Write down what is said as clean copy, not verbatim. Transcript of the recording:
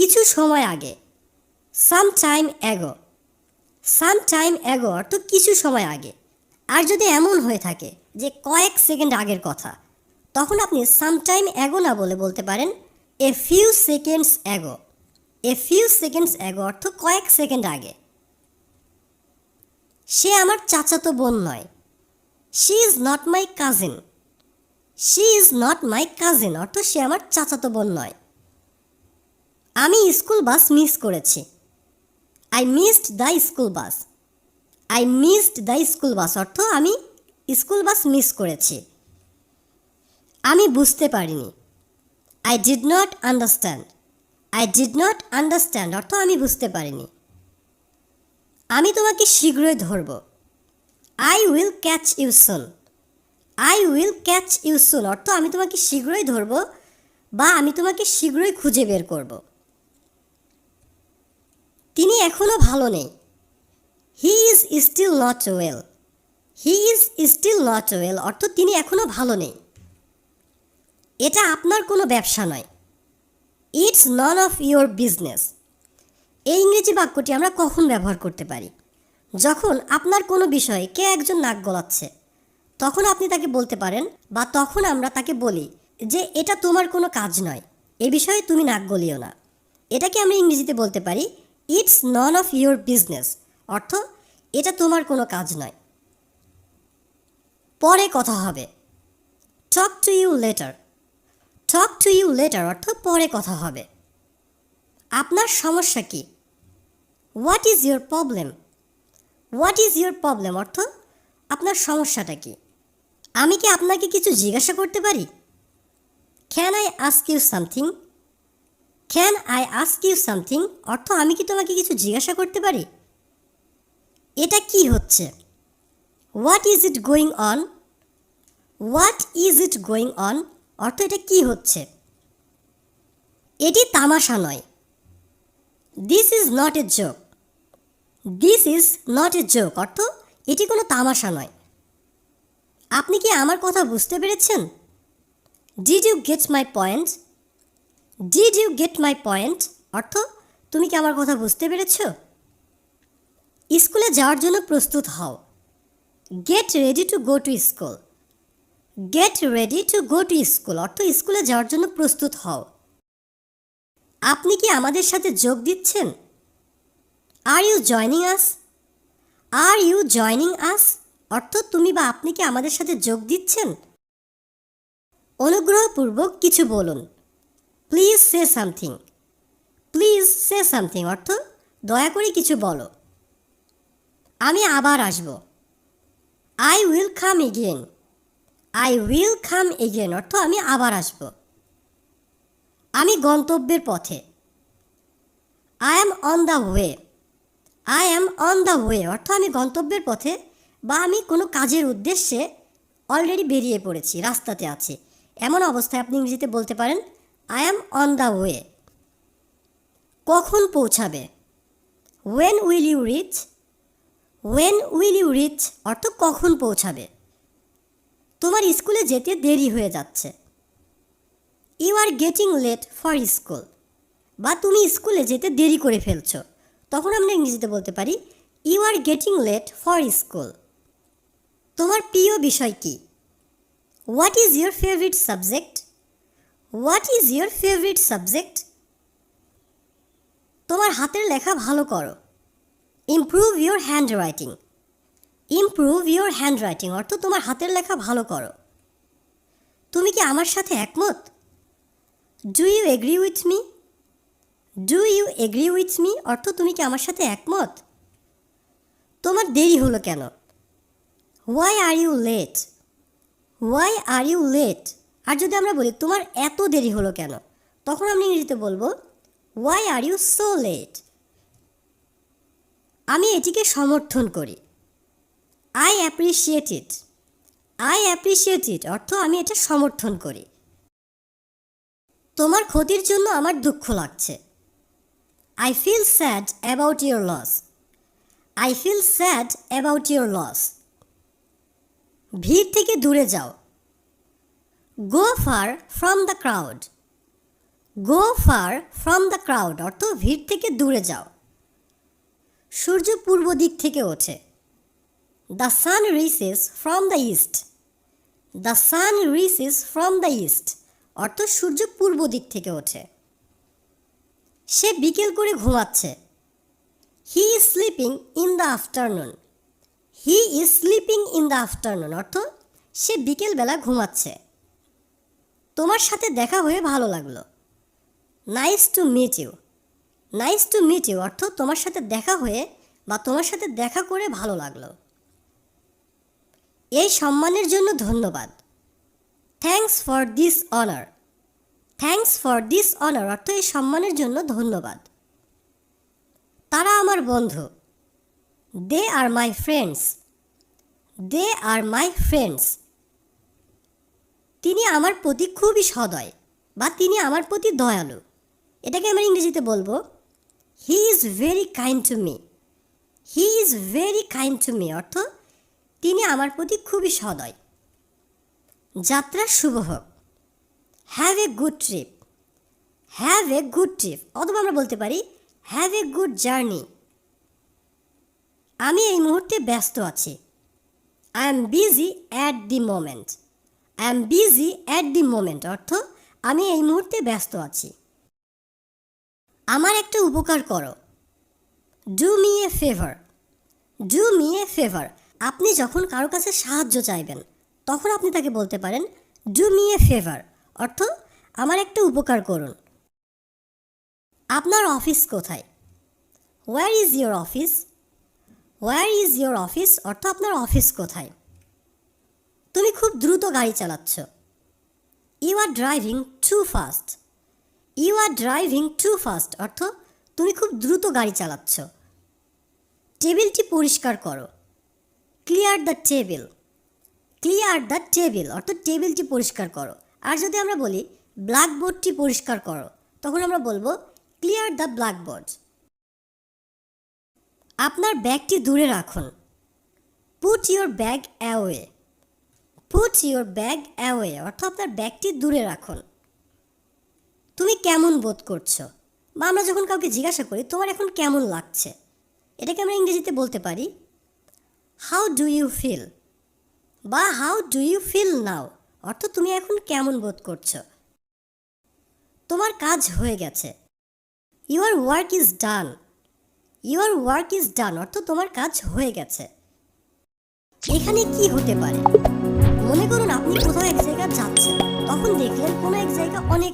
কিছু সময় আগে, some time ago. Some time ago অর্থ কিছু সময় আগে। আর যদি এমন হয়ে থাকে যে কয়েক সেকেন্ড আগের কথা, তখন আপনি সাম টাইম অ্যাগো না বলে বলতে পারেন a few seconds ago. A few seconds ago অর্থ কয়েক সেকেন্ড আগে। সে আমার চাচাতো বোন নয়। She is not my cousin. She is not my cousin অর্থ সে আমার চাচাতো বোন নয়। আমি স্কুল বাস মিস করেছি। I missed the school bus. I missed the school bus অর্থ আমি স্কুল বাস মিস করেছি। আমি বুঝতে পারিনি। I did not understand. I did not understand অর্থ আমি বুঝতে পারিনি। আমি তোমাকে শীঘ্রই ধরব। I will catch you soon. I will catch you soon অর্থ আমি তোমাকে শীঘ্রই ধরব বা আমি তোমাকে শীঘ্রই খুঁজে বের করব। তিনি এখনও ভালো নেই। He is still not well. He is still not well অর্থ তিনি এখনও ভালো নেই। এটা আপনার কোনো ব্যবসা নয়। It's none of your business. এই ইংরেজি বাক্যটি আমরা কখন ব্যবহার করতে পারি? যখন আপনার কোনো বিষয়ে কে একজন নাক গলাচ্ছে, তখন আপনি তাকে বলতে পারেন, বা তখন আমরা তাকে বলি যে এটা তোমার কোনো কাজ নয়, এ বিষয়ে তুমি নাক গলিও না। এটাকে আমরা ইংরেজিতে বলতে পারি it's none of your business অর্থ এটা তোমার কোনো কাজ নয়। পরে কথা হবে। Talk to you later. Talk to you later অর্থ পরে কথা হবে। আপনার সমস্যা কি? What is your problem? What is your problem অর্থ আপনার সমস্যাটা কি? আমি কি আপনাকে কিছু জিজ্ঞাসা করতে পারি? Can I ask you something? Can I ask you something অর্থ আমি কি তোমাকে কিছু জিজ্ঞাসা করতে পারি? এটা কি হচ্ছে? What is it going on? What is it going on অর্থ এটা কি হচ্ছে? এটি তামাশা নয়। This is not a joke. This is not a joke অর্থ এটি কোনো তামাশা নয়। আপনি কি আমার কথা বুঝতে পেরেছেন? Did you get my point? Did you get my point অর্থ তুমি কি আমার কথা বুঝতে পেরেছ? স্কুলে যাওয়ার জন্য প্রস্তুত হও। Get ready to go to school. Get ready to go to school অর্থ স্কুলে যাওয়ার জন্য প্রস্তুত হও। আপনি কি আমাদের সাথে যোগ দিচ্ছেন? Are you joining us? Are you joining us অর্থ তুমি বা আপনি কি আমাদের সাথে যোগ দিচ্ছেন? অনুগ্রহপূর্বক কিছু বলুন। Please say something. Please say something অর্থ দয়া করে কিছু বলো। আমি আবার আসব। I will come again. I will come again অর্থ আমি আবার আসব। আমি গন্তব্যের পথে। I am on the way. I am on the way অর্থ আমি গন্তব্যের পথে বা আমি কোনো কাজের উদ্দেশ্যে অলরেডি বেরিয়ে পড়েছি, রাস্তাতে আছি। এমন অবস্থায় আপনি ইংরেজিতে বলতে পারেন I am on the way. কখন পৌঁছাবে? When will you reach? When will you reach অর্থ কখন পৌঁছাবে। তোমার স্কুলে যেতে দেরি হয়ে যাচ্ছে। You are getting late for school বা তুমি স্কুলে যেতে দেরি করে ফেলছো, তখন আমরা ইংরেজিতে বলতে পারি you are getting late for school. তোমার প্রিয় বিষয় কি? What is your favourite subject? What is your favourite subject? তোমার হাতের লেখা ভালো করো। Improve your handwriting. Improve your handwriting অর্থ তোমার হাতের লেখা ভালো করো। তুমি কি আমার সাথে একমত? Do you agree with me? Do you agree with me অর্থ তুমি কি আমার সাথে একমত? তোমার দেরি হলো কেন? Why are you late? Why are you late. আর যদি আমরা বলি তোমার এত দেরি হলো কেন, তখন আমরা ইংরেজিতে বলবো why are you so late. আমি এটিকে সমর্থন করি। I appreciate it. I appreciate it অর্থ আমি এটা সমর্থন করি। তোমার ক্ষতির জন্য আমার দুঃখ লাগছে। I feel sad about your loss. I feel sad about your loss. ভিড় থেকে দূরে যাও। Go far from the crowd. Go far from the crowd অর্থ ভিড় থেকে দূরে যাও। সূর্য পূর্ব দিক থেকে ওঠে। The sun rises from the east. The sun rises from the east অর্থ সূর্য পূর্ব দিক থেকে ওঠে। সে বিকেল করে ঘুমাচ্ছে। He is sleeping in the afternoon. He is sleeping in the afternoon অর্থ সে বিকেলবেলা ঘুমাচ্ছে। তোমার সাথে দেখা হয়ে ভালো লাগলো। Nice to meet you. Nice to meet you অর্থ তোমার সাথে দেখা হয়ে বা তোমার সাথে দেখা করে ভালো লাগলো। এই সম্মানের জন্য ধন্যবাদ। Thanks for this honour. Thanks for this honour অর্থ এই সম্মানের জন্য ধন্যবাদ। তারা আমার বন্ধু। They are my friends. They are my friends. তিনি আমার প্রতি খুবই সদয় বা তিনি আমার প্রতি দয়ালু। এটাকে আমরা ইংরেজিতে বলবো he is very kind to me. He is very kind to me অর্থ তিনি আমার প্রতি খুবই সদয়। যাত্রা শুভ হোক। Have a good trip. Have a good trip অথবা আমরা বলতে পারি হ্যাভ এ গুড জার্নি। আমি এই মুহূর্তে ব্যস্ত আছি। I am busy at the moment. I am busy at the moment অর্থ আমি এই মুহূর্তে ব্যস্ত আছি। আমার একটা উপকার করো। Do me a favour. Do me a favour আপনি যখন কারো কাছে সাহায্য চাইবেন তখন আপনি তাকে বলতে পারেন ডু মি এ ফেভার অর্থ আমার একটা উপকার করুন। আপনার অফিস কোথায়? Where is your office? Where is your office অর্থ আপনার অফিস কোথায়? তুমি খুব দ্রুত গাড়ি চালাচ্ছ। You are driving too fast. You are driving too fast অর্থ তুমি খুব দ্রুত গাড়ি চালাচ্ছ। টেবিলটি পরিষ্কার করো। Clear the table. Clear the table অর্থ টেবিলটি পরিষ্কার করো। আর যদি আমরা বলি ব্ল্যাকবোর্ডটি পরিষ্কার করো তখন আমরা বলবো ক্লিয়ার দ্য ব্ল্যাকবোর্ড। আপনার ব্যাগটি দূরে রাখুন। Put your bag away. Put your bag away অর্থ আপনার ব্যাগটি দূরে রাখুন। তুমি কেমন বোধ করছো বা আমরা যখন কাউকে জিজ্ঞাসা করি তোমার এখন কেমন লাগছে এটাকে আমরা ইংরেজিতে বলতে পারি হাউ ডু ইউ ফিল বা how do you feel now অর্থ তুমি এখন কেমন বোধ করছো। তোমার কাজ হয়ে গেছে। Your work is done. Your work is done অর্থ তোমার কাজ হয়ে গেছে। এখানে কি হতে পারে? মনে করুন আপনি কোথাও এক জায়গায় যাচ্ছেন, তখন দেখলেন কোনো এক জায়গা অনেক